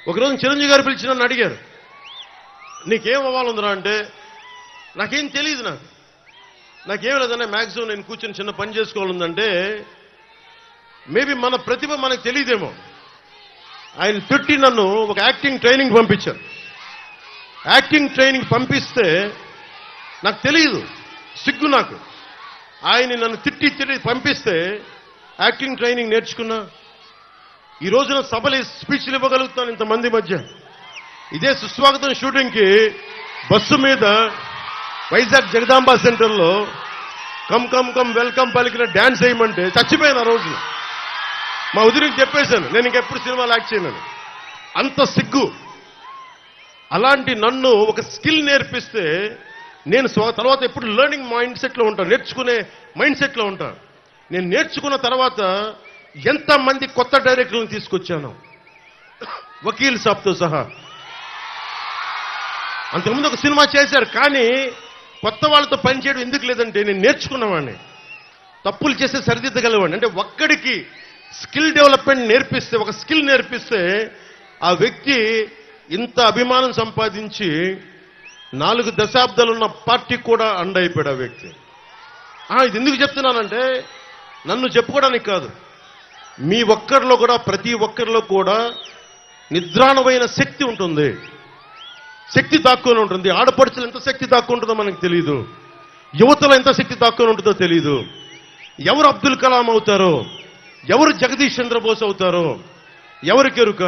ఒకరోజు చిరంజీవి గారు పిలిచి నన్ను అడిగారు, నీకేం అవ్వాలందరా అంటే, నాకేం తెలియదు, నాకేం లేదన్నా మ్యాక్సిమం నేను కూర్చొని చిన్న పని చేసుకోవాలందంటే, మేబీ మన ప్రతిభ మనకు తెలియదేమో. ఆయన పెట్టి నన్ను ఒక యాక్టింగ్ ట్రైనింగ్ పంపించారు. యాక్టింగ్ ట్రైనింగ్ పంపిస్తే నాకు తెలియదు, సిగ్గు నాకు. ఆయన నన్ను తిట్టి పంపిస్తే యాక్టింగ్ ట్రైనింగ్ నేర్చుకున్నా. ఈ రోజున సభలు స్పీచ్లు ఇవ్వగలుగుతాను ఇంతమంది మధ్య. ఇదే సుస్వాగతం షూటింగ్కి బస్సు మీద వైజాగ్ జగదాంబ సెంటర్లో కమ్ కమ్ కమ్ వెల్కమ్ పలికిన డాన్స్ వేయమంటే చచ్చిపోయాను ఆ రోజున. మా ఉదిరికి చెప్పేశాను, నేను ఇంకెప్పుడు సినిమాలు యాక్ట్ చేయను. అంత సిగ్గు. అలాంటి నన్ను ఒక స్కిల్ నేర్పిస్తే నేను తర్వాత ఎప్పుడు లెర్నింగ్ మైండ్ సెట్లో ఉంటాను, నేర్చుకునే మైండ్ సెట్లో ఉంటాను. నేను నేర్చుకున్న తర్వాత ఎంతమంది కొత్త డైరెక్టర్లను తీసుకొచ్చాను, వకీల్ సాబ్తో సహా. అంతకుముందు ఒక సినిమా చేశారు, కానీ కొత్త వాళ్ళతో పనిచేయడం ఎందుకు లేదంటే నేను నేర్చుకున్నవాడిని, తప్పులు చేస్తే సరిదిద్దగలవాడిని. అంటే ఒక్కడికి స్కిల్ డెవలప్మెంట్ నేర్పిస్తే, ఒక స్కిల్ నేర్పిస్తే ఆ వ్యక్తి ఇంత అభిమానం సంపాదించి 4 దశాబ్దాలున్న పార్టీ కూడా అండైపోయాడు ఆ వ్యక్తి. ఇది ఎందుకు చెప్తున్నానంటే నన్ను చెప్పుకోవడానికి కాదు, మీ ఒక్కరిలో కూడా, ప్రతి ఒక్కరిలో కూడా నిద్రాణమైన శక్తి ఉంటుంది, శక్తి దాక్కుని ఉంటుంది. ఆడపడుచులు ఎంత శక్తి దాక్కుని ఉంటుందో మనకు తెలియదు, యువతలో ఎంత శక్తి దాక్కుని ఉంటుందో తెలియదు. ఎవరు అబ్దుల్ కలాం అవుతారో, ఎవరు జగదీష్ చంద్రబోస్ అవుతారో ఎవరికెరుక.